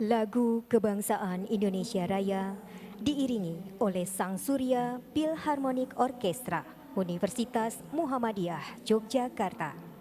Lagu Kebangsaan Indonesia Raya diiringi oleh Sang Surya Philharmonic Orchestra Universitas Muhammadiyah Yogyakarta.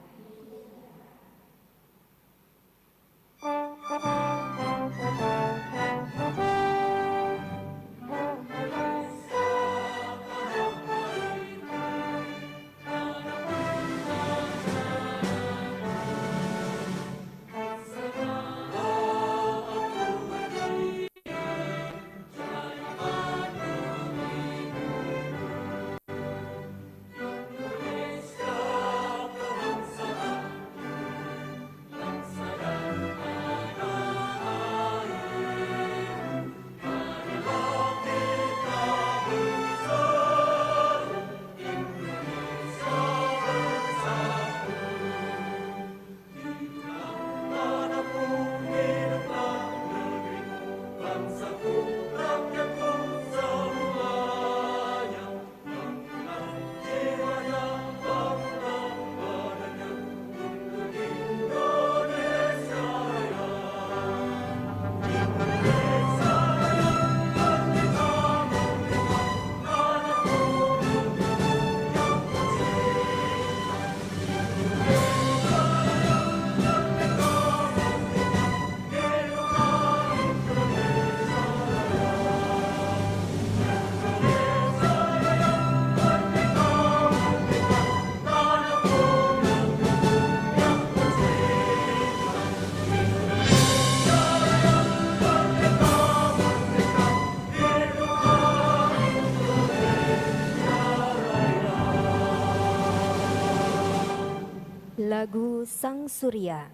Lagu Sang Surya.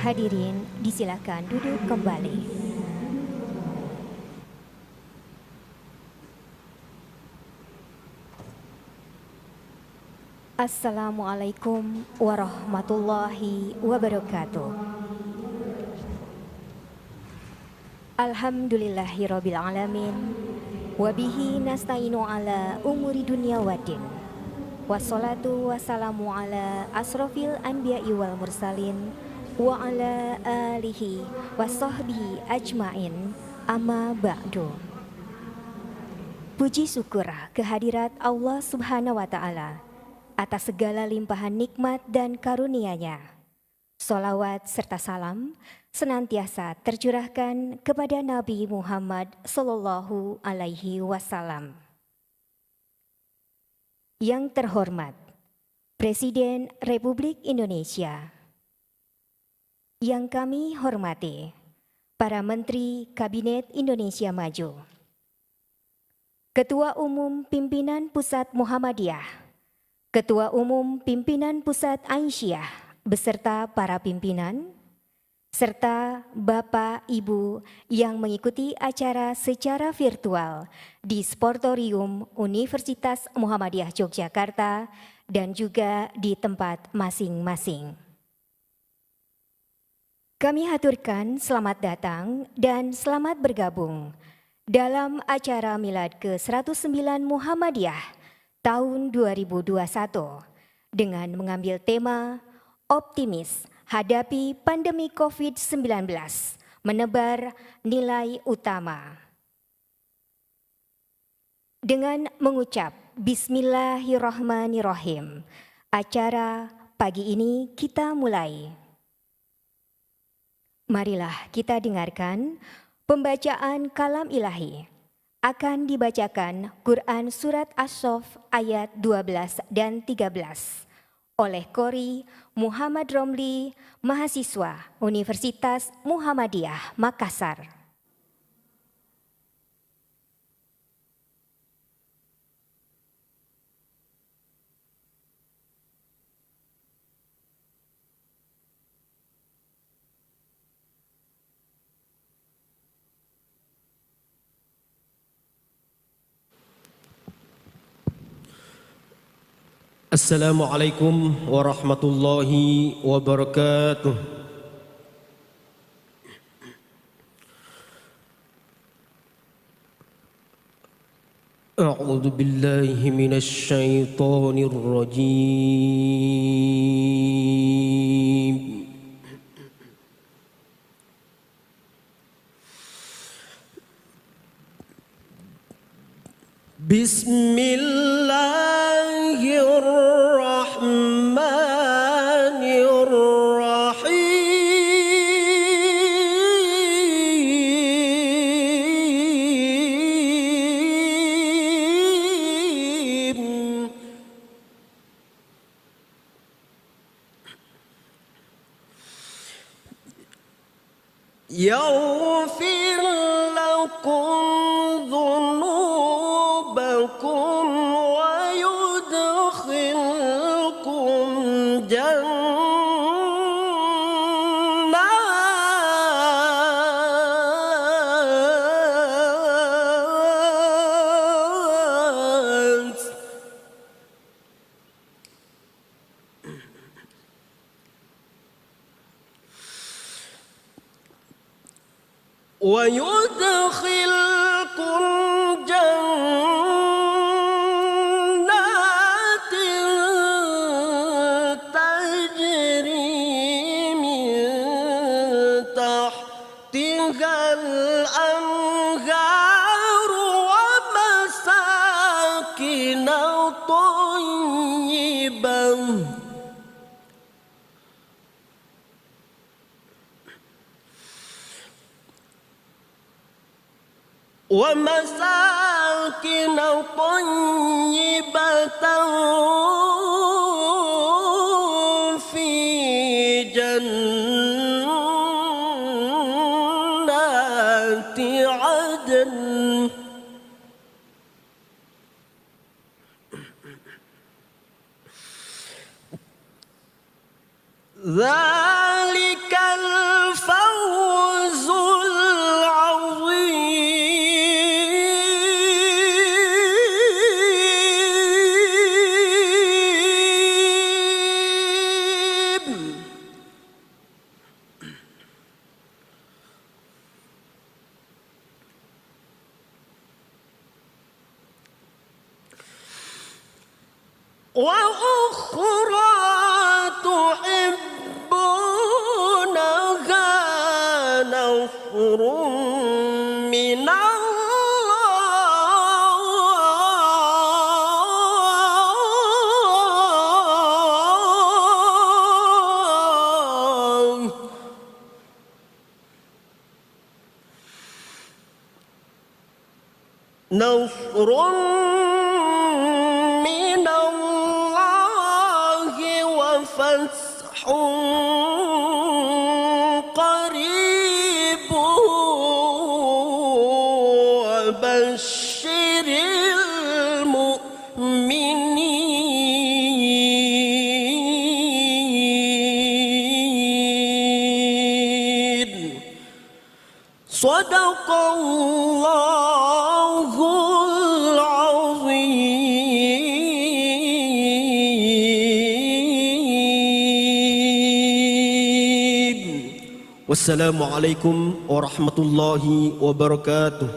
Hadirin disilakan duduk kembali. Assalamualaikum warahmatullahi wabarakatuh. Alhamdulillahirabbil alamin. Wabihi nasta'inu ala umuri dunya waddin. Wassalatu wassalamu ala asrofil anbiya'i wal mursalin wa ala alihi wassohbihi ajmain amma ba'du. Puji syukur kehadirat Allah Subhanahu wa Ta'ala atas segala limpahan nikmat dan karunia-Nya. Salawat serta salam senantiasa tercurahkan kepada Nabi Muhammad Sallallahu Alaihi Wasallam. Yang terhormat Presiden Republik Indonesia, yang kami hormati para Menteri Kabinet Indonesia Maju, Ketua Umum Pimpinan Pusat Muhammadiyah, Ketua Umum Pimpinan Pusat Aisyah beserta para pimpinan, serta Bapak Ibu yang mengikuti acara secara virtual di Sportorium Universitas Muhammadiyah Yogyakarta dan juga di tempat masing-masing. Kami haturkan selamat datang dan selamat bergabung dalam acara Milad ke-109 Muhammadiyah tahun 2021 dengan mengambil tema Optimis Hadapi Pandemi COVID-19, Menebar Nilai Utama. Dengan mengucap Bismillahirrahmanirrahim, acara pagi ini kita mulai. Marilah kita dengarkan pembacaan kalam ilahi. Akan dibacakan Quran Surat As-Saff ayat 12 dan 13 oleh Qori Muhammad Romli, mahasiswa Universitas Muhammadiyah Makassar. Assalamualaikum warahmatullahi wabarakatuh. A'udzu billahi minasy syaithanir rajim. Bismillahirrahmanirrahim. Yaghfir lakum dhunubakum wa yudkhilkum jannat ويدخلكم جنات تجري من تحتها الأنهار ومساكن طيبة في جنات عدن ذلك الفوز العظيم. وأخرى تحبونها نصر من الله نصر من الله وفتح قريب وبشر المؤمنين صدق الله العظيم. والسلام عليكم ورحمة الله وبركاته.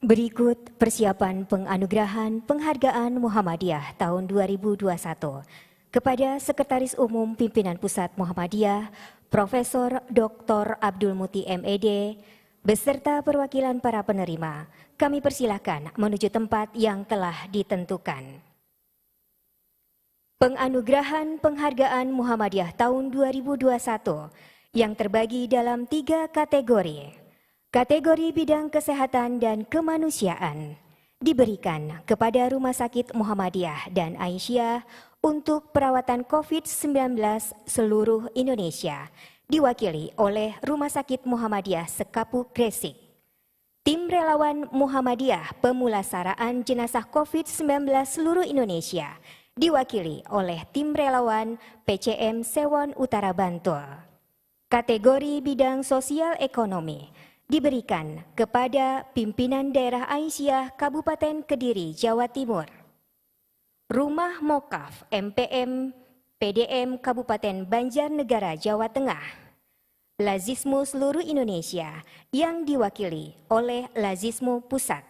Berikut persiapan penganugerahan penghargaan Muhammadiyah tahun 2021 kepada Sekretaris Umum Pimpinan Pusat Muhammadiyah, Profesor Dr. Abdul Muti MED, beserta perwakilan para penerima. Kami persilahkan menuju tempat yang telah ditentukan. Penganugerahan penghargaan Muhammadiyah tahun 2021 yang terbagi dalam 3 kategori. Kategori bidang kesehatan dan kemanusiaan diberikan kepada Rumah Sakit Muhammadiyah dan Aisyah untuk perawatan COVID-19 seluruh Indonesia, diwakili oleh Rumah Sakit Muhammadiyah Sekapuk Gresik. Tim relawan Muhammadiyah pemulasaraan jenazah COVID-19 seluruh Indonesia, diwakili oleh tim relawan PCM Sewon Utara Bantul. Kategori bidang sosial ekonomi diberikan kepada Pimpinan Daerah Aisyah Kabupaten Kediri, Jawa Timur. Rumah Mokaf MPM PDM Kabupaten Banjarnegara, Jawa Tengah. Lazismu seluruh Indonesia yang diwakili oleh Lazismu Pusat.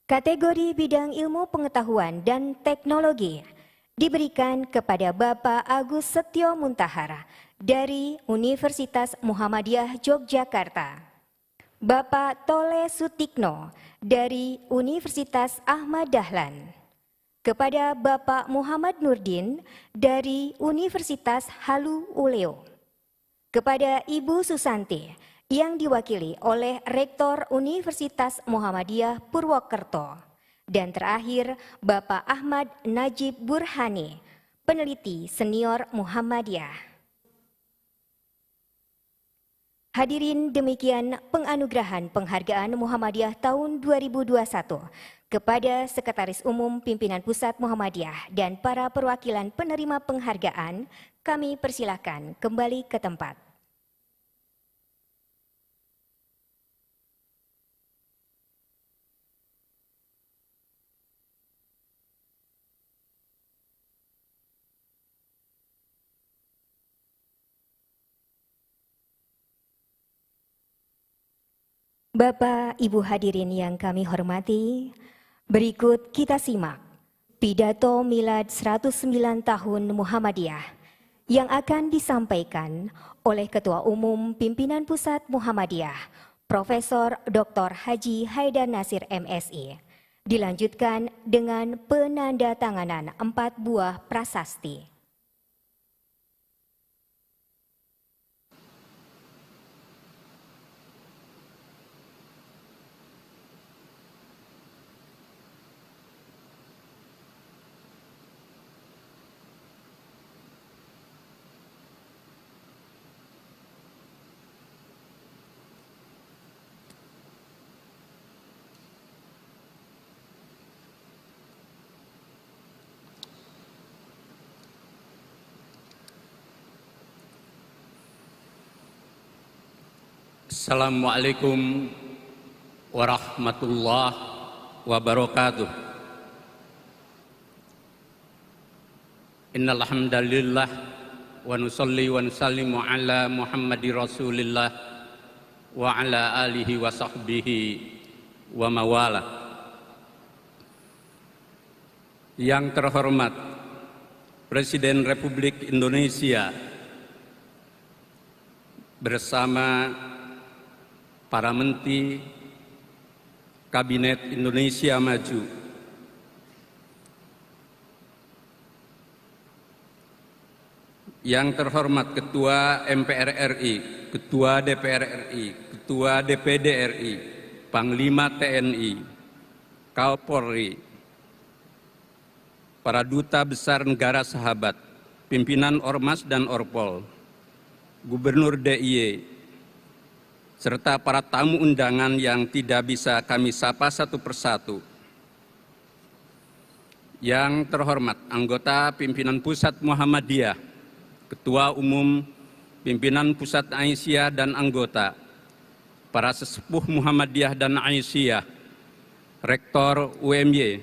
Kategori bidang ilmu pengetahuan dan teknologi diberikan kepada Bapak Agus Setio Muntahar dari Universitas Muhammadiyah Yogyakarta, Bapak Tole Sutikno dari Universitas Ahmad Dahlan, kepada Bapak Muhammad Nurdin dari Universitas Halu Oleo, kepada Ibu Susanti yang diwakili oleh Rektor Universitas Muhammadiyah Purwokerto, dan terakhir Bapak Ahmad Najib Burhani, peneliti senior Muhammadiyah. Hadirin, demikian penganugerahan penghargaan Muhammadiyah tahun 2021 kepada Sekretaris Umum Pimpinan Pusat Muhammadiyah dan para perwakilan penerima penghargaan. Kami persilakan kembali ke tempat. Bapak, Ibu hadirin yang kami hormati, berikut kita simak pidato milad 109 tahun Muhammadiyah yang akan disampaikan oleh Ketua Umum Pimpinan Pusat Muhammadiyah, Profesor Dr. Haji Haidar Nasir MSI, dilanjutkan dengan penandatanganan 4 buah prasasti. Assalamualaikum warahmatullahi wabarakatuh. Innal hamdalillah wa nusalli wa nusallimu ala Muhammadir Rasulillah wa ala alihi wa sahbihi wa mawalah. Yang terhormat Presiden Republik Indonesia bersama para menteri Kabinet Indonesia Maju, yang terhormat Ketua MPR RI, Ketua DPR RI, Ketua DPD RI, Panglima TNI, Kapolri, para duta besar negara sahabat, pimpinan Ormas dan Orpol, Gubernur DIY, serta para tamu undangan yang tidak bisa kami sapa satu persatu. Yang terhormat anggota pimpinan Pusat Muhammadiyah, Ketua Umum Pimpinan Pusat Aisyah dan anggota, para sesepuh Muhammadiyah dan Aisyah, Rektor UMY,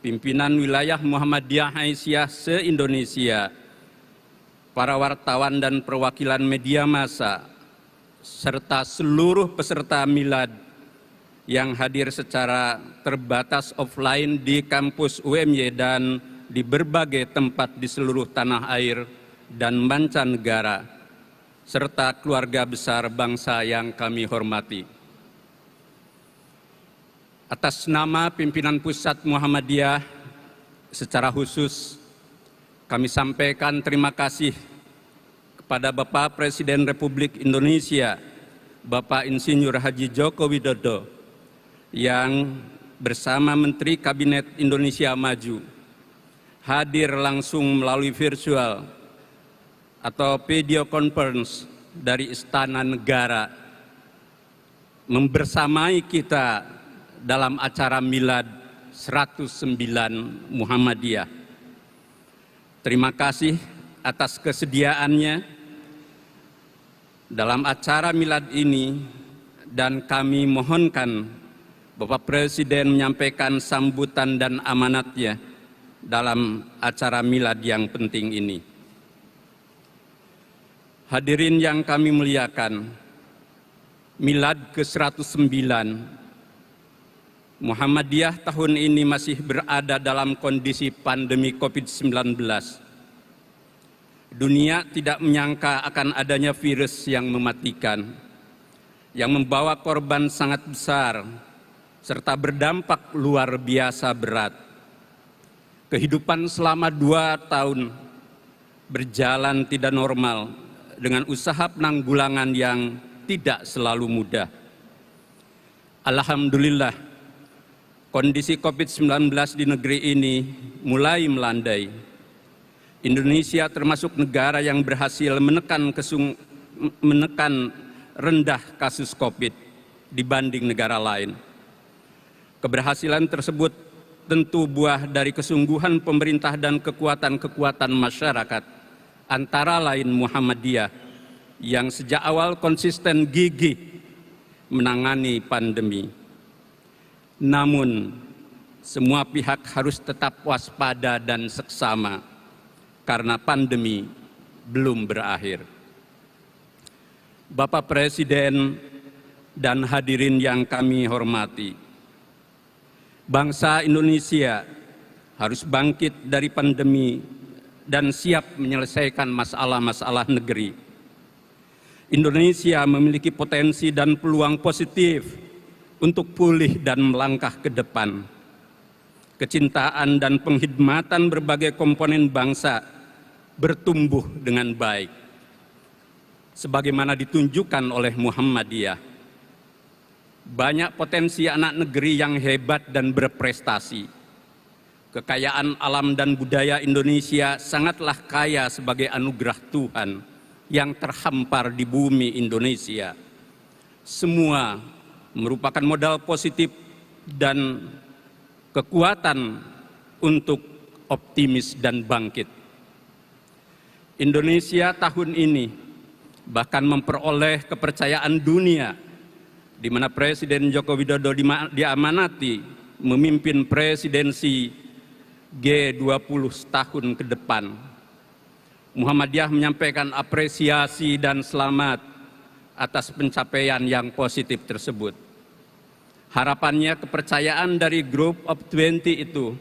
pimpinan wilayah Muhammadiyah Aisyah se-Indonesia, para wartawan dan perwakilan media massa, serta seluruh peserta milad yang hadir secara terbatas offline di kampus UMY dan di berbagai tempat di seluruh tanah air dan mancanegara, serta keluarga besar bangsa yang kami hormati. Atas nama pimpinan Pusat Muhammadiyah, secara khusus kami sampaikan terima kasih kepada Bapak Presiden Republik Indonesia, Bapak Insinyur Haji Joko Widodo, yang bersama Menteri Kabinet Indonesia Maju hadir langsung melalui virtual atau video conference dari Istana Negara, membersamai kita dalam acara Milad 109 Muhammadiyah. Terima kasih atas kesediaannya dalam acara milad ini, dan kami mohonkan Bapak Presiden menyampaikan sambutan dan amanatnya dalam acara milad yang penting ini. Hadirin yang kami muliakan, milad ke-109 Muhammadiyah tahun ini masih berada dalam kondisi pandemi COVID-19. Dunia tidak menyangka akan adanya virus yang mematikan, yang membawa korban sangat besar, serta berdampak luar biasa berat. Kehidupan selama 2 tahun berjalan tidak normal dengan usaha penanggulangan yang tidak selalu mudah. Alhamdulillah, kondisi COVID-19 di negeri ini mulai melandai. Indonesia termasuk negara yang berhasil menekan rendah kasus COVID dibanding negara lain. Keberhasilan tersebut tentu buah dari kesungguhan pemerintah dan kekuatan-kekuatan masyarakat, antara lain Muhammadiyah, yang sejak awal konsisten gigih menangani pandemi. Namun, semua pihak harus tetap waspada dan seksama, karena pandemi belum berakhir. Bapak Presiden dan hadirin yang kami hormati, bangsa Indonesia harus bangkit dari pandemi dan siap menyelesaikan masalah-masalah negeri. Indonesia memiliki potensi dan peluang positif untuk pulih dan melangkah ke depan. Kecintaan dan penghormatan berbagai komponen bangsa bertumbuh dengan baik, sebagaimana ditunjukkan oleh Muhammadiyah. Banyak potensi anak negeri yang hebat dan berprestasi. Kekayaan alam dan budaya Indonesia sangatlah kaya sebagai anugerah Tuhan yang terhampar di bumi Indonesia. Semua merupakan modal positif dan kekuatan untuk optimis dan bangkit. Indonesia tahun ini bahkan memperoleh kepercayaan dunia, di mana Presiden Joko Widodo diamanati memimpin presidensi G20 setahun ke depan. Muhammadiyah menyampaikan apresiasi dan selamat atas pencapaian yang positif tersebut. Harapannya kepercayaan dari Group of 20 itu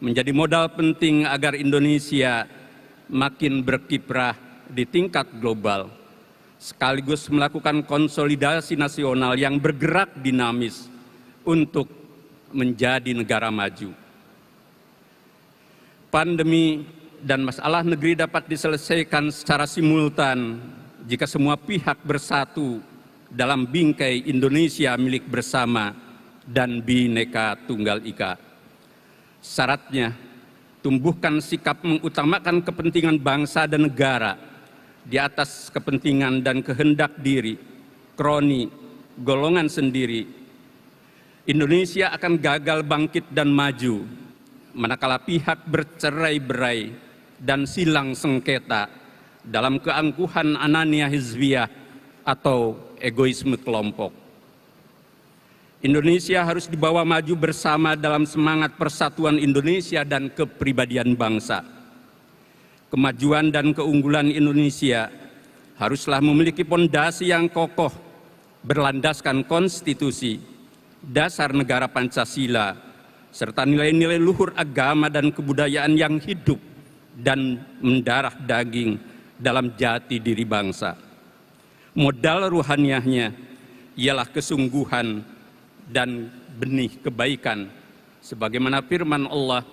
menjadi modal penting agar Indonesia makin berkiprah di tingkat global, sekaligus melakukan konsolidasi nasional yang bergerak dinamis untuk menjadi negara maju. Pandemi dan masalah negeri dapat diselesaikan secara simultan jika semua pihak bersatu dalam bingkai Indonesia milik bersama dan Bhinneka Tunggal Ika. Syaratnya, tumbuhkan sikap mengutamakan kepentingan bangsa dan negara di atas kepentingan dan kehendak diri, kroni, golongan sendiri. Indonesia akan gagal bangkit dan maju manakala pihak bercerai-berai dan silang sengketa dalam keangkuhan anania hizbiyah atau egoisme kelompok. Indonesia harus dibawa maju bersama dalam semangat persatuan Indonesia dan kepribadian bangsa. Kemajuan dan keunggulan Indonesia haruslah memiliki pondasi yang kokoh, berlandaskan konstitusi, dasar negara Pancasila, serta nilai-nilai luhur agama dan kebudayaan yang hidup dan mendarah daging dalam jati diri bangsa. Modal ruhaniahnya ialah kesungguhan dan benih kebaikan, sebagaimana firman Allah,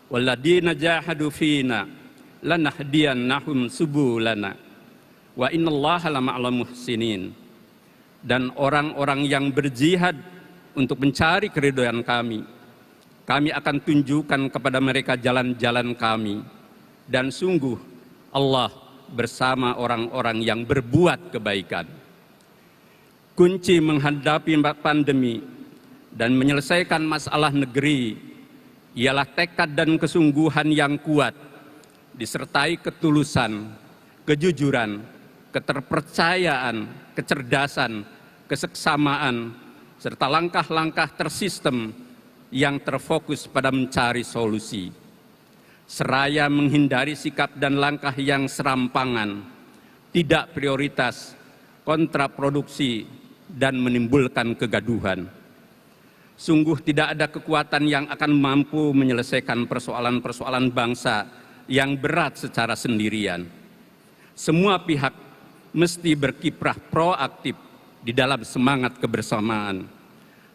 walladzina jahadu fina lanahdiyannahum subulana wa innallaha lama'al muhsinin. Dan orang-orang yang berjihad untuk mencari keridhaan kami akan tunjukkan kepada mereka jalan-jalan kami, dan sungguh Allah bersama orang-orang yang berbuat kebaikan. Kunci menghadapi pandemi dan menyelesaikan masalah negeri ialah tekad dan kesungguhan yang kuat, disertai ketulusan, kejujuran, keterpercayaan, kecerdasan, keseksamaan, serta langkah-langkah tersistem yang terfokus pada mencari solusi, seraya menghindari sikap dan langkah yang serampangan, tidak prioritas, kontraproduksi, dan menimbulkan kegaduhan. Sungguh tidak ada kekuatan yang akan mampu menyelesaikan persoalan-persoalan bangsa yang berat secara sendirian. Semua pihak mesti berkiprah proaktif di dalam semangat kebersamaan,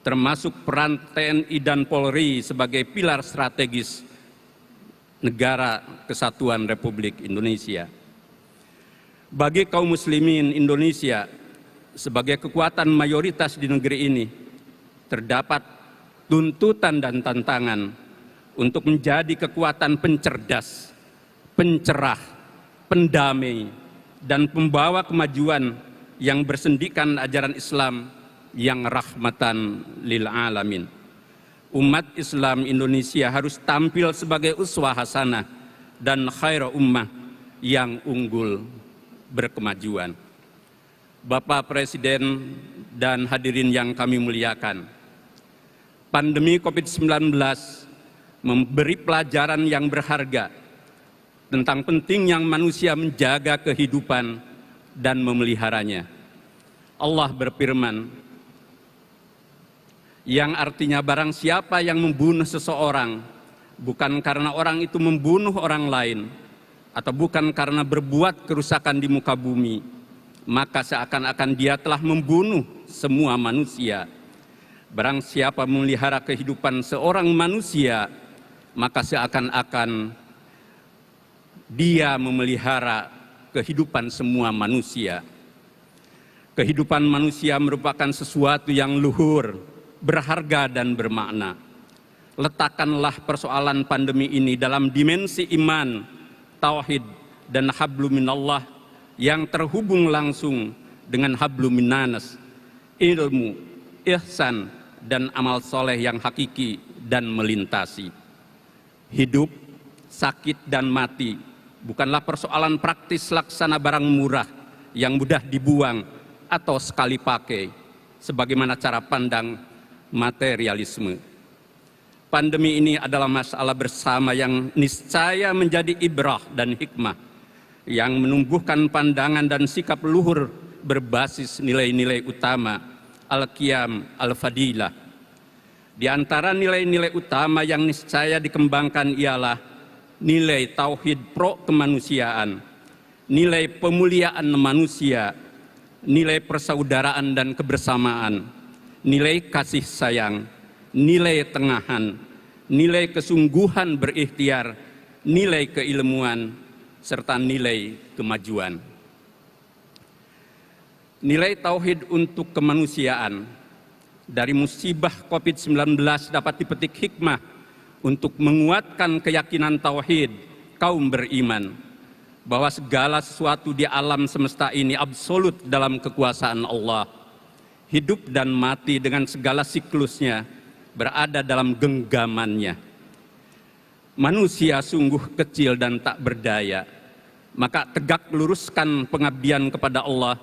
termasuk peran TNI dan Polri sebagai pilar strategis negara kesatuan Republik Indonesia. Bagi kaum muslimin Indonesia sebagai kekuatan mayoritas di negeri ini, terdapat tuntutan dan tantangan untuk menjadi kekuatan pencerdas, pencerah, pendamai, dan pembawa kemajuan yang bersendikan ajaran Islam yang rahmatan lil alamin. Umat Islam Indonesia harus tampil sebagai uswah hasanah dan khairu ummah yang unggul berkemajuan. Bapak Presiden dan hadirin yang kami muliakan, pandemi COVID-19 memberi pelajaran yang berharga tentang pentingnya manusia menjaga kehidupan dan memeliharanya. Allah berfirman, yang artinya barang siapa yang membunuh seseorang bukan karena orang itu membunuh orang lain atau bukan karena berbuat kerusakan di muka bumi, maka seakan-akan dia telah membunuh semua manusia. Barang siapa memelihara kehidupan seorang manusia, maka seakan-akan dia memelihara kehidupan semua manusia. Kehidupan manusia merupakan sesuatu yang luhur, berharga dan bermakna. Letakkanlah persoalan pandemi ini dalam dimensi iman, tauhid, dan hablum minallah yang terhubung langsung dengan hablum minannas, ilmu, ihsan, dan amal soleh yang hakiki dan melintasi. Hidup, sakit, dan mati bukanlah persoalan praktis laksana barang murah yang mudah dibuang atau sekali pakai, sebagaimana cara pandang materialisme. Pandemi ini adalah masalah bersama yang niscaya menjadi ibrah dan hikmah yang menumbuhkan pandangan dan sikap luhur berbasis nilai-nilai utama al-qiyam al-fadilah. Di antara nilai-nilai utama yang niscaya dikembangkan ialah nilai tauhid pro kemanusiaan, nilai pemuliaan manusia, nilai persaudaraan dan kebersamaan, nilai kasih sayang, nilai tengahan, nilai kesungguhan berikhtiar, nilai keilmuan, serta nilai kemajuan. Nilai tauhid untuk kemanusiaan. Dari musibah COVID-19 dapat dipetik hikmah untuk menguatkan keyakinan tauhid kaum beriman bahwa segala sesuatu di alam semesta ini absolut dalam kekuasaan Allah. Hidup dan mati dengan segala siklusnya berada dalam genggamannya. Manusia sungguh kecil dan tak berdaya, maka tegak luruskan pengabdian kepada Allah,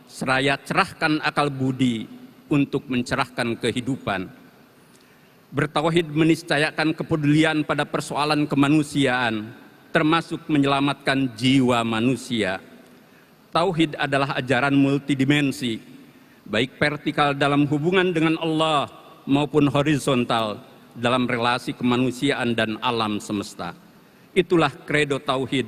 seraya cerahkan akal budi untuk mencerahkan kehidupan. Bertauhid meniscayakan kepedulian pada persoalan kemanusiaan, termasuk menyelamatkan jiwa manusia. Tauhid adalah ajaran multidimensi, baik vertikal dalam hubungan dengan Allah maupun horizontal dalam relasi kemanusiaan dan alam semesta. Itulah kredo tauhid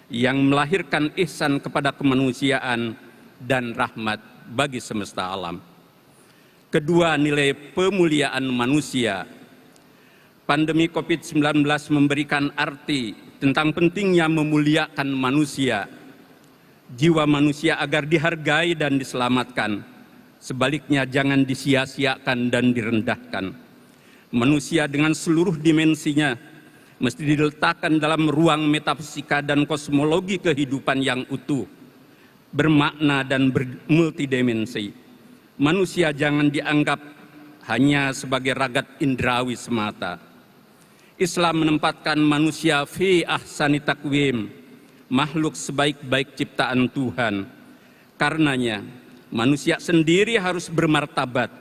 yang melahirkan ihsan kepada kemanusiaan dan rahmat bagi semesta alam. Kedua, nilai pemuliaan manusia. Pandemi COVID-19 memberikan arti tentang pentingnya memuliakan manusia, jiwa manusia agar dihargai dan diselamatkan. Sebaliknya jangan disia-siakan dan direndahkan. Manusia dengan seluruh dimensinya mesti diletakkan dalam ruang metafisika dan kosmologi kehidupan yang utuh, bermakna dan multidimensi. Manusia jangan dianggap hanya sebagai ragat indrawi semata. Islam menempatkan manusia fi ahsani taqwim, makhluk sebaik-baik ciptaan Tuhan. Karenanya, manusia sendiri harus bermartabat,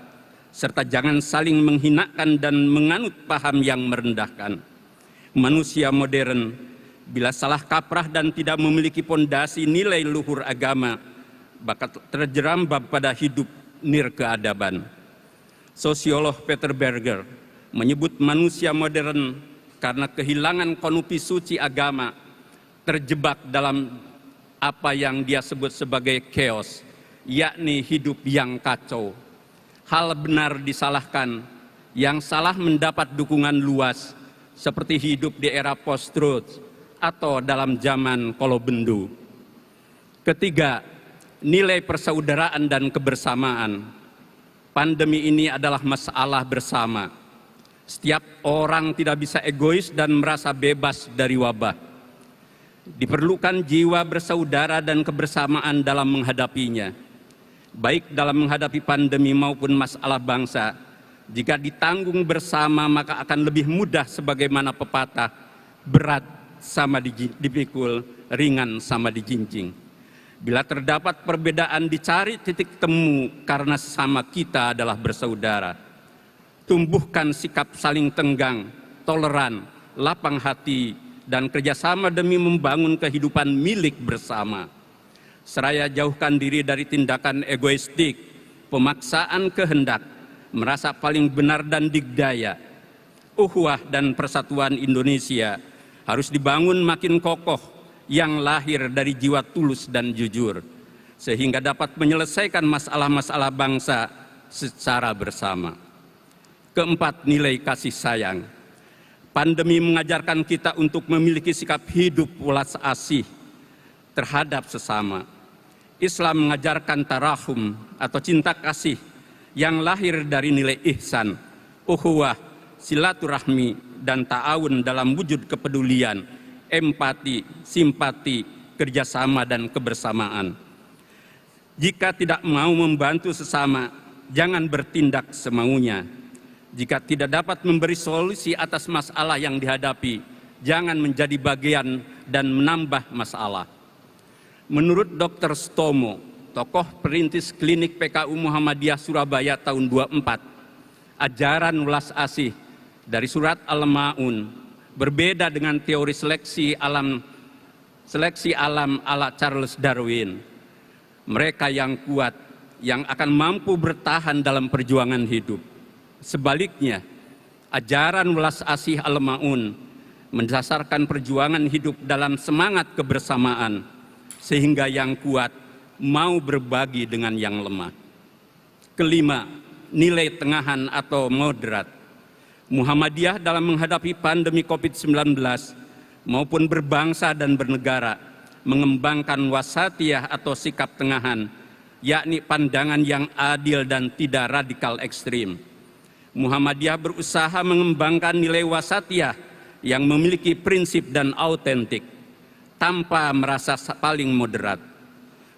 serta jangan saling menghinakan dan menganut paham yang merendahkan. Manusia modern, bila salah kaprah dan tidak memiliki pondasi nilai luhur agama, bakal terjerambab pada hidup nirkeadaban. Sosiolog Peter Berger menyebut manusia modern karena kehilangan konopi suci agama, terjebak dalam apa yang dia sebut sebagai chaos, yakni hidup yang kacau. Hal benar disalahkan, yang salah mendapat dukungan luas, seperti hidup di era post-truth atau dalam zaman kolobendu. Ketiga, nilai persaudaraan dan kebersamaan. Pandemi ini adalah masalah bersama. Setiap orang tidak bisa egois dan merasa bebas dari wabah. Diperlukan jiwa bersaudara dan kebersamaan dalam menghadapinya. Baik dalam menghadapi pandemi maupun masalah bangsa. Jika ditanggung bersama maka akan lebih mudah, sebagaimana pepatah, berat sama dipikul, ringan sama dijinjing. Bila terdapat perbedaan, dicari titik temu karena sesama kita adalah bersaudara. Tumbuhkan sikap saling tenggang, toleran, lapang hati, dan kerjasama demi membangun kehidupan milik bersama. Seraya jauhkan diri dari tindakan egoistik, pemaksaan kehendak, merasa paling benar dan digdaya. Ukhuwah dan persatuan Indonesia harus dibangun makin kokoh, yang lahir dari jiwa tulus dan jujur, sehingga dapat menyelesaikan masalah-masalah bangsa secara bersama. Keempat, nilai kasih sayang. Pandemi mengajarkan kita untuk memiliki sikap hidup welas asih terhadap sesama. Islam mengajarkan tarahum atau cinta kasih yang lahir dari nilai ihsan, ukhuwah, silaturahmi, dan ta'awun dalam wujud kepedulian, empati, simpati, kerjasama, dan kebersamaan. Jika tidak mau membantu sesama, jangan bertindak semaunya. Jika tidak dapat memberi solusi atas masalah yang dihadapi, jangan menjadi bagian dan menambah masalah. Menurut Dr. Stomo, tokoh perintis klinik PKU Muhammadiyah Surabaya tahun 24, ajaran welas asih dari surat Al-Ma'un berbeda dengan teori seleksi alam ala Charles Darwin. mereka yang kuat, yang akan mampu bertahan dalam perjuangan hidup. Sebaliknya, ajaran welas asih al-ma'un mendasarkan perjuangan hidup dalam semangat kebersamaan, sehingga yang kuat mau berbagi dengan yang lemah. Kelima, nilai tengahan atau moderat. Muhammadiyah dalam menghadapi pandemi COVID-19 maupun berbangsa dan bernegara mengembangkan wasatiyah atau sikap tengahan, yakni pandangan yang adil dan tidak radikal ekstrim. Muhammadiyah berusaha mengembangkan nilai wasatiyah yang memiliki prinsip dan autentik tanpa merasa paling moderat.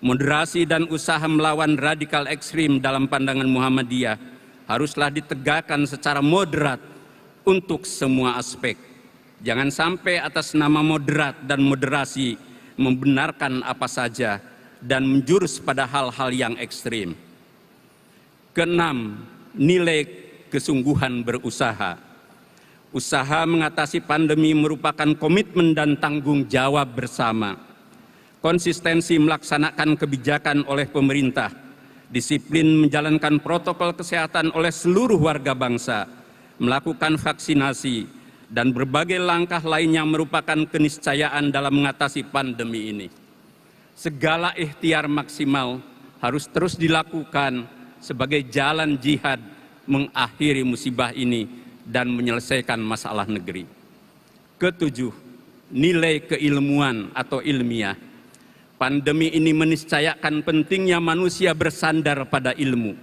Moderasi dan usaha melawan radikal ekstrim dalam pandangan Muhammadiyah haruslah ditegakkan secara moderat untuk semua aspek. Jangan sampai atas nama moderat dan moderasi membenarkan apa saja dan menjurus pada hal-hal yang ekstrim. Keenam, nilai kesungguhan berusaha. Usaha mengatasi pandemi merupakan komitmen dan tanggung jawab bersama. Konsistensi melaksanakan kebijakan oleh pemerintah, disiplin menjalankan protokol kesehatan oleh seluruh warga bangsa, melakukan vaksinasi, dan berbagai langkah lainnya merupakan keniscayaan dalam mengatasi pandemi ini. Segala ikhtiar maksimal harus terus dilakukan sebagai jalan jihad mengakhiri musibah ini dan menyelesaikan masalah negeri. Ketujuh, nilai keilmuan atau ilmiah. Pandemi ini meniscayakan pentingnya manusia bersandar pada ilmu.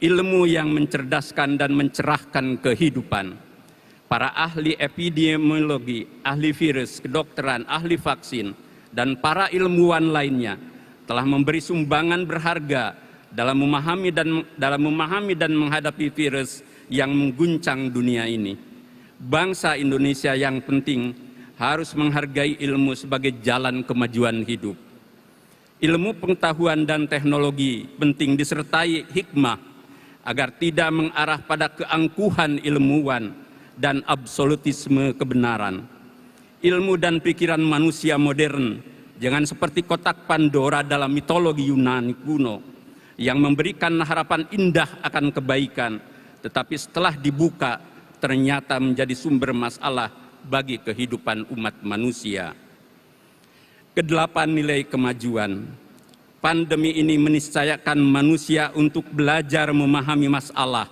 Ilmu yang mencerdaskan dan mencerahkan kehidupan. Para ahli epidemiologi, ahli virus, kedokteran, ahli vaksin, dan para ilmuwan lainnya telah memberi sumbangan berharga dalam memahami dan menghadapi virus yang mengguncang dunia ini. Bangsa Indonesia yang penting harus menghargai ilmu sebagai jalan kemajuan hidup. Ilmu pengetahuan dan teknologi penting disertai hikmah agar tidak mengarah pada keangkuhan ilmuwan dan absolutisme kebenaran. Ilmu dan pikiran manusia modern jangan seperti kotak Pandora dalam mitologi Yunani kuno yang memberikan harapan indah akan kebaikan, tetapi setelah dibuka ternyata menjadi sumber masalah bagi kehidupan umat manusia. Kedelapan, nilai kemajuan. Pandemi ini meniscayakan manusia untuk belajar memahami masalah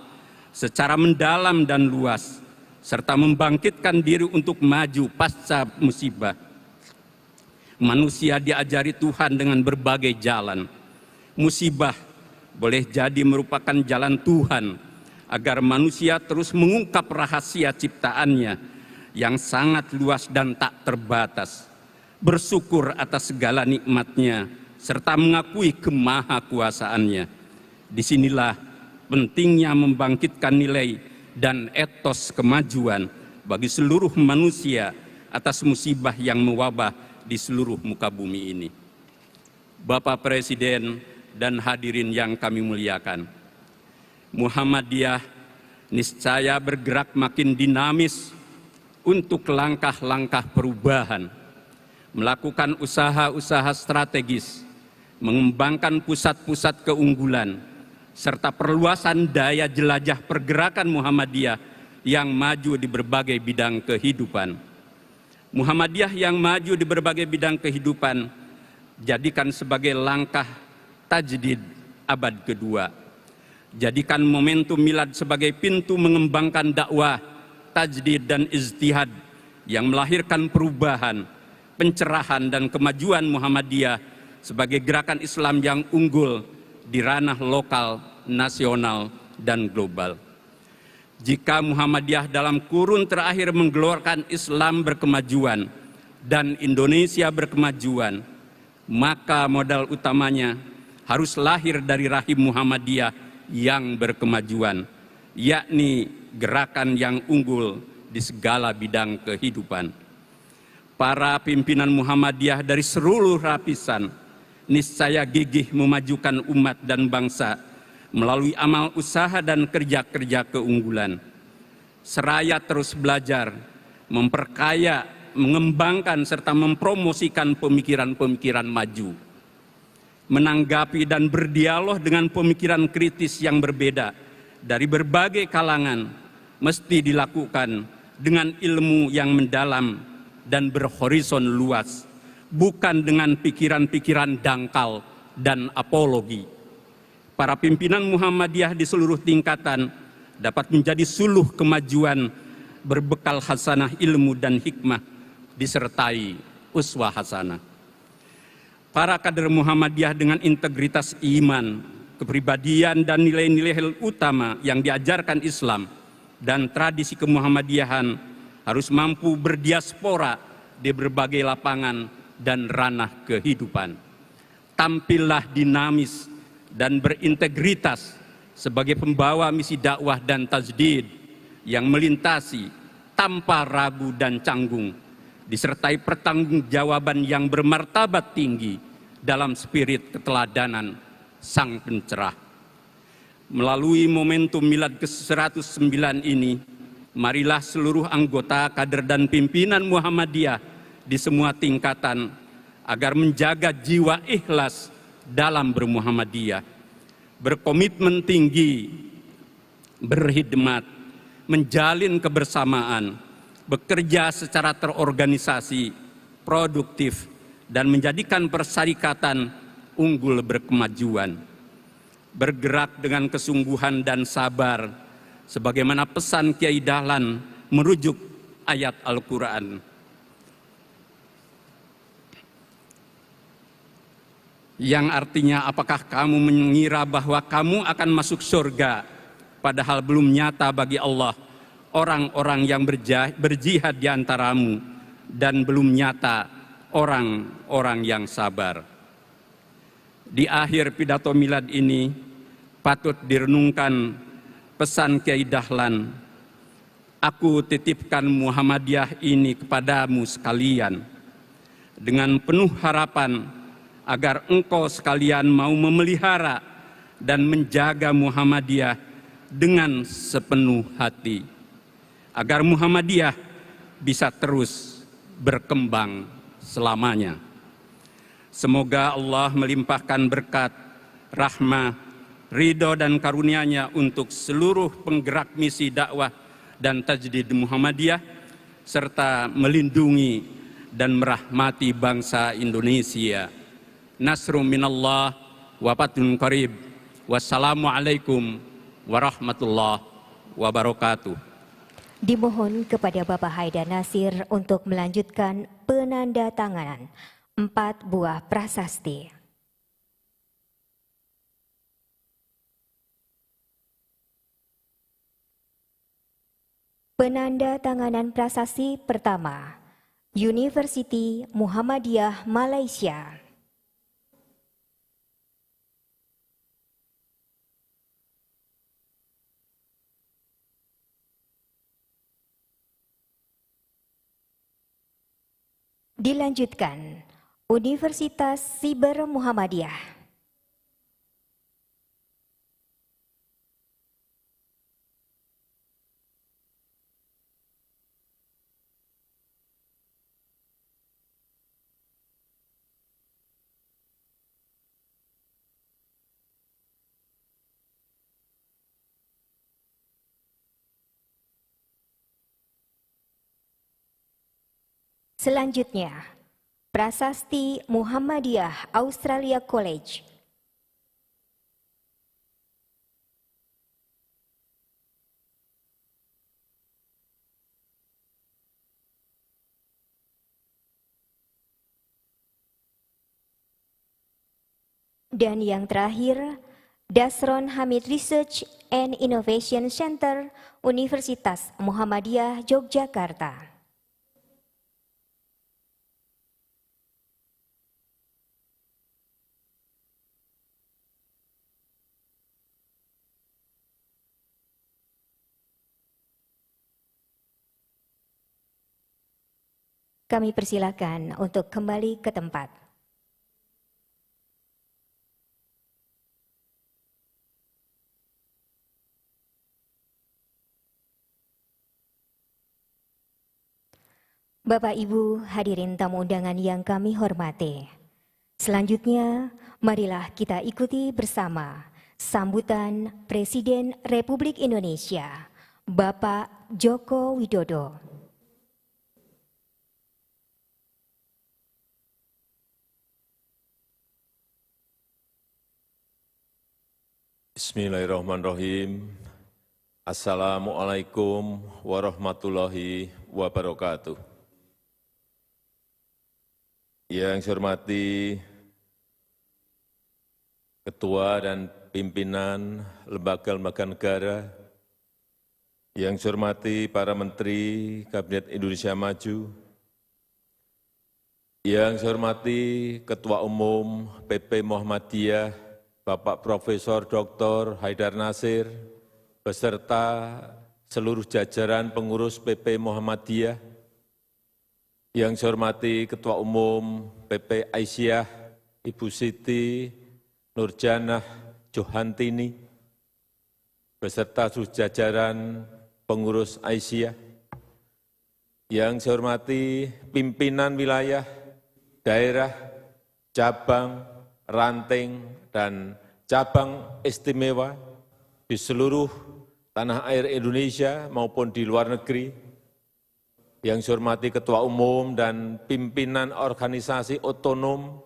secara mendalam dan luas, serta membangkitkan diri untuk maju pasca musibah. Manusia diajari Tuhan dengan berbagai jalan. Musibah boleh jadi merupakan jalan Tuhan agar manusia terus mengungkap rahasia ciptaannya yang sangat luas dan tak terbatas, bersyukur atas segala nikmatnya, serta mengakui kemahakuasaannya. Disinilah pentingnya membangkitkan nilai dan etos kemajuan bagi seluruh manusia atas musibah yang mewabah di seluruh muka bumi ini. Bapak Presiden dan hadirin yang kami muliakan, Muhammadiyah niscaya bergerak makin dinamis untuk langkah-langkah perubahan, melakukan usaha-usaha strategis, mengembangkan pusat-pusat keunggulan, serta perluasan daya jelajah pergerakan Muhammadiyah yang maju di berbagai bidang kehidupan. Muhammadiyah yang maju di berbagai bidang kehidupan jadikan sebagai langkah tajdid abad kedua. Jadikan momentum milad sebagai pintu mengembangkan dakwah, tajdid dan ijtihad yang melahirkan perubahan, pencerahan dan kemajuan Muhammadiyah sebagai gerakan Islam yang unggul di ranah lokal, nasional, dan global. Jika Muhammadiyah dalam kurun terakhir menggelorakan Islam berkemajuan dan Indonesia berkemajuan, maka modal utamanya harus lahir dari rahim Muhammadiyah yang berkemajuan, yakni gerakan yang unggul di segala bidang kehidupan. Para pimpinan Muhammadiyah dari seluruh lapisan niscaya gigih memajukan umat dan bangsa melalui amal usaha dan kerja-kerja keunggulan. Seraya terus belajar, memperkaya, mengembangkan serta mempromosikan pemikiran-pemikiran maju. menanggapi dan berdialog dengan pemikiran kritis yang berbeda dari berbagai kalangan mesti dilakukan dengan ilmu yang mendalam dan berhorizon luas, bukan dengan pikiran-pikiran dangkal dan apologi. Para pimpinan Muhammadiyah di seluruh tingkatan dapat menjadi suluh kemajuan berbekal hasanah ilmu dan hikmah disertai uswah hasanah. Para kader Muhammadiyah dengan integritas iman, kepribadian dan nilai-nilai utama yang diajarkan Islam dan tradisi kemuhammadiyahan harus mampu berdiaspora di berbagai lapangan dan ranah kehidupan. Tampillah dinamis dan berintegritas sebagai pembawa misi dakwah dan tajdid yang melintasi tanpa ragu dan canggung, disertai pertanggungjawaban yang bermartabat tinggi dalam spirit keteladanan Sang Pencerah. Melalui momentum milad ke-109 ini, marilah seluruh anggota, kader dan pimpinan Muhammadiyah di semua tingkatan agar menjaga jiwa ikhlas dalam bermuhammadiyah, berkomitmen tinggi, berkhidmat, menjalin kebersamaan, bekerja secara terorganisasi, produktif, dan menjadikan persyarikatan unggul berkemajuan. Bergerak dengan kesungguhan dan sabar, sebagaimana pesan Kiai Dahlan merujuk ayat Al-Quran. Yang artinya, apakah kamu mengira bahwa kamu akan masuk surga, padahal belum nyata bagi Allah orang-orang yang berjihad di antaramu, dan belum nyata orang-orang yang sabar. Di akhir pidato milad ini patut direnungkan pesan Kiai Dahlan, aku titipkan Muhammadiyah ini kepadamu sekalian, dengan penuh harapan agar engkau sekalian mau memelihara dan menjaga Muhammadiyah dengan sepenuh hati, agar Muhammadiyah bisa terus berkembang selamanya. Semoga Allah melimpahkan berkat, rahmah, ridho dan karunia-Nya untuk seluruh penggerak misi dakwah dan tajdid Muhammadiyah, serta melindungi dan merahmati bangsa Indonesia. Nasrum minallah wa fathun qarib. Wassalamualaikum warahmatullahi wabarakatuh. Dimohon kepada Bapak Haidar Nasir untuk melanjutkan penandatanganan 4 buah prasasti. Penandatanganan prasasti pertama, Universiti Muhammadiyah Malaysia. Dilanjutkan, Universitas Siber Muhammadiyah. Selanjutnya, Prasasti Muhammadiyah Australia College. Dan yang terakhir, Dasron Hamid Research and Innovation Center, Universitas Muhammadiyah Yogyakarta. Kami persilakan untuk kembali ke tempat. Bapak Ibu hadirin tamu undangan yang kami hormati. Selanjutnya, Marilah kita ikuti bersama sambutan Presiden Republik Indonesia, Bapak Joko Widodo. Bismillahirrahmanirrahim. Assalamualaikum warahmatullahi wabarakatuh. Yang saya hormati Ketua dan Pimpinan Lembaga-Lembaga Negara, yang saya hormati para Menteri Kabinet Indonesia Maju, yang saya hormati Ketua Umum PP Muhammadiyah, Bapak Profesor Dr. Haidar Nasir, beserta seluruh jajaran pengurus PP Muhammadiyah, yang saya hormati Ketua Umum PP Aisyah, Ibu Siti Nurjanah Johantini, beserta seluruh jajaran pengurus Aisyah, yang saya hormati pimpinan wilayah, daerah, cabang, ranting, dan cabang istimewa di seluruh tanah air Indonesia maupun di luar negeri, yang saya hormati Ketua Umum dan pimpinan organisasi otonom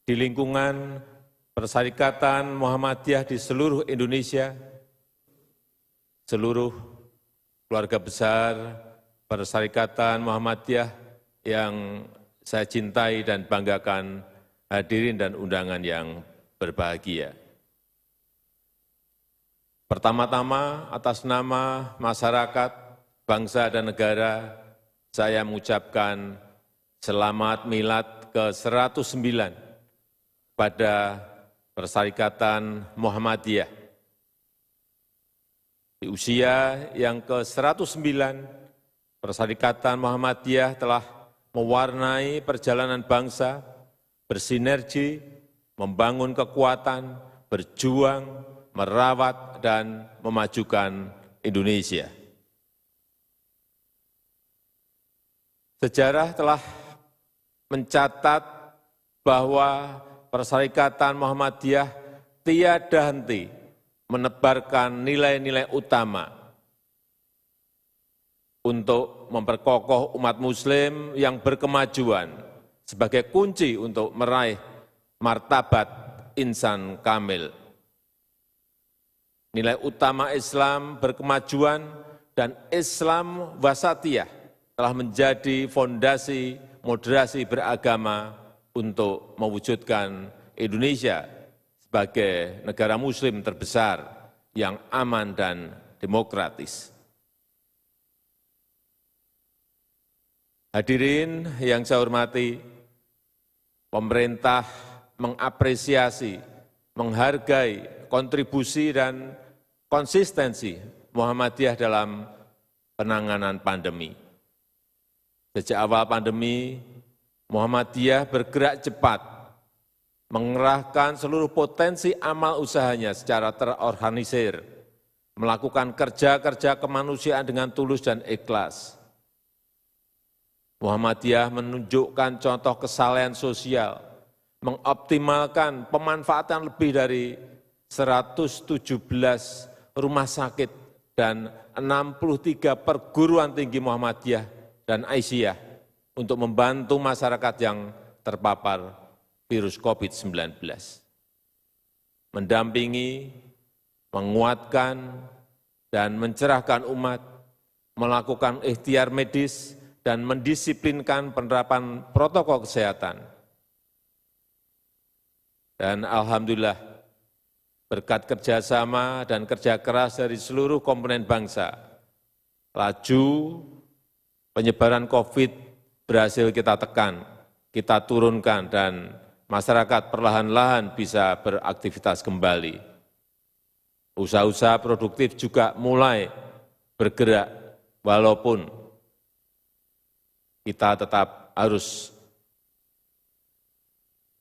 di lingkungan Persyarikatan Muhammadiyah di seluruh Indonesia, seluruh keluarga besar Persyarikatan Muhammadiyah yang saya cintai dan banggakan, hadirin dan undangan yang berbahagia. Pertama-tama, atas nama masyarakat, bangsa dan negara, saya mengucapkan selamat milad ke-109 pada Persyarikatan Muhammadiyah. Di usia yang ke-109, Persyarikatan Muhammadiyah telah mewarnai perjalanan bangsa, bersinergi, membangun kekuatan, berjuang, merawat, dan memajukan Indonesia. Sejarah telah mencatat bahwa Persyarikatan Muhammadiyah tiada henti menebarkan nilai-nilai utama untuk memperkokoh umat Muslim yang berkemajuan sebagai kunci untuk meraih martabat insan kamil. Nilai utama Islam berkemajuan dan Islam wasatiyah telah menjadi fondasi moderasi beragama untuk mewujudkan Indonesia sebagai negara Muslim terbesar yang aman dan demokratis. Hadirin yang saya hormati, pemerintah mengapresiasi, menghargai kontribusi dan konsistensi Muhammadiyah dalam penanganan pandemi. Sejak awal pandemi, Muhammadiyah bergerak cepat, mengerahkan seluruh potensi amal usahanya secara terorganisir, melakukan kerja-kerja kemanusiaan dengan tulus dan ikhlas. Muhammadiyah menunjukkan contoh kesalehan sosial, mengoptimalkan pemanfaatan lebih dari 117 rumah sakit dan 63 perguruan tinggi Muhammadiyah dan Aisyah untuk membantu masyarakat yang terpapar virus COVID-19. Mendampingi, menguatkan, dan mencerahkan umat, melakukan ikhtiar medis, dan mendisiplinkan penerapan protokol kesehatan. Dan alhamdulillah, berkat kerjasama dan kerja keras dari seluruh komponen bangsa, laju penyebaran COVID berhasil kita tekan, kita turunkan, dan masyarakat perlahan-lahan bisa beraktivitas kembali. Usaha-usaha produktif juga mulai bergerak, walaupun kita tetap harus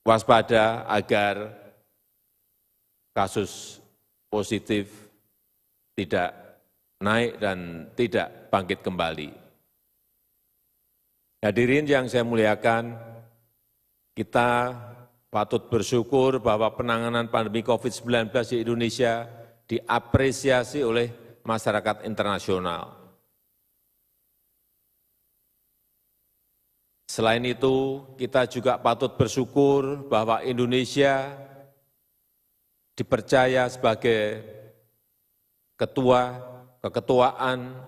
waspada agar kasus positif tidak naik dan tidak bangkit kembali. Hadirin yang saya muliakan, kita patut bersyukur bahwa penanganan pandemi COVID-19 di Indonesia diapresiasi oleh masyarakat internasional. Selain itu, kita juga patut bersyukur bahwa Indonesia dipercaya sebagai keketuaan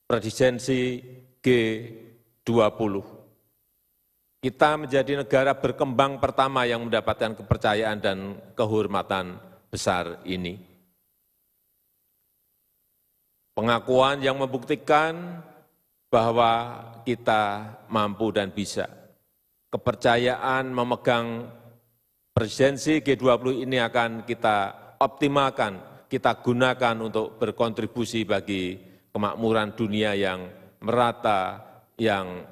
presidensi G20. Kita menjadi negara berkembang pertama yang mendapatkan kepercayaan dan kehormatan besar ini. Pengakuan yang membuktikan bahwa kita mampu dan bisa. Kepercayaan memegang presidensi G20 ini akan kita optimalkan, kita gunakan untuk berkontribusi bagi kemakmuran dunia yang merata, yang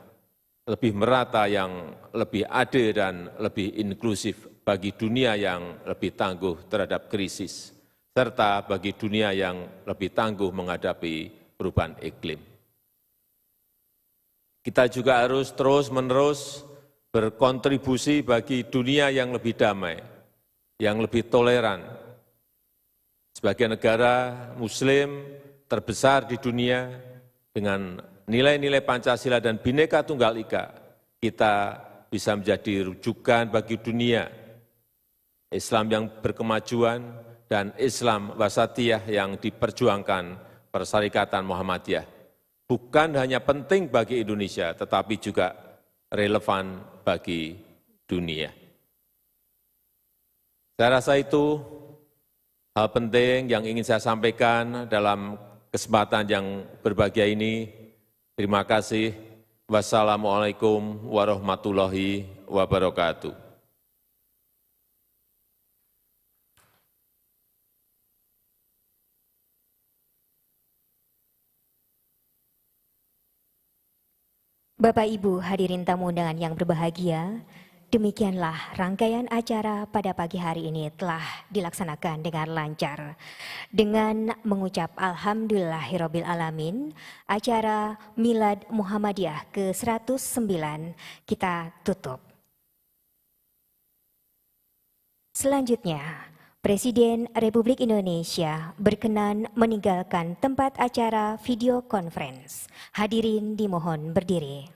lebih adil dan lebih inklusif, bagi dunia yang lebih tangguh terhadap krisis, serta bagi dunia yang lebih tangguh menghadapi perubahan iklim. Kita juga harus terus-menerus berkontribusi bagi dunia yang lebih damai, yang lebih toleran. Sebagai negara Muslim terbesar di dunia dengan nilai-nilai Pancasila dan Bhinneka Tunggal Ika, kita bisa menjadi rujukan bagi dunia, Islam yang berkemajuan dan Islam wasatiyah yang diperjuangkan Perserikatan Muhammadiyah. Bukan hanya penting bagi Indonesia, tetapi juga relevan bagi dunia. Saya rasa itu hal penting yang ingin saya sampaikan dalam kesempatan yang berbahagia ini. Terima kasih. Wassalamualaikum warahmatullahi wabarakatuh. Bapak Ibu hadirin tamu undangan yang berbahagia, demikianlah rangkaian acara pada pagi hari ini telah dilaksanakan dengan lancar. Dengan mengucap Alhamdulillahirabbil alamin, acara Milad Muhammadiyah ke-109 kita tutup. Selanjutnya, Presiden Republik Indonesia berkenan meninggalkan tempat acara video conference. Hadirin dimohon berdiri.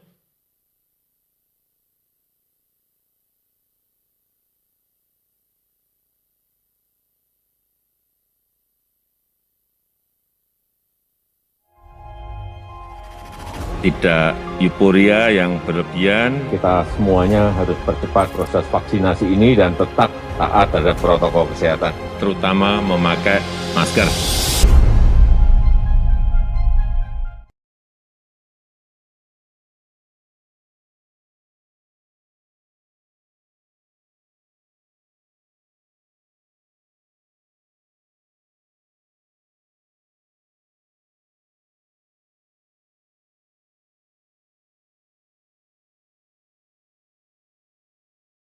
Tidak euforia yang berlebihan. Kita semuanya harus percepat proses vaksinasi ini dan tetap taat terhadap protokol kesehatan, terutama memakai masker.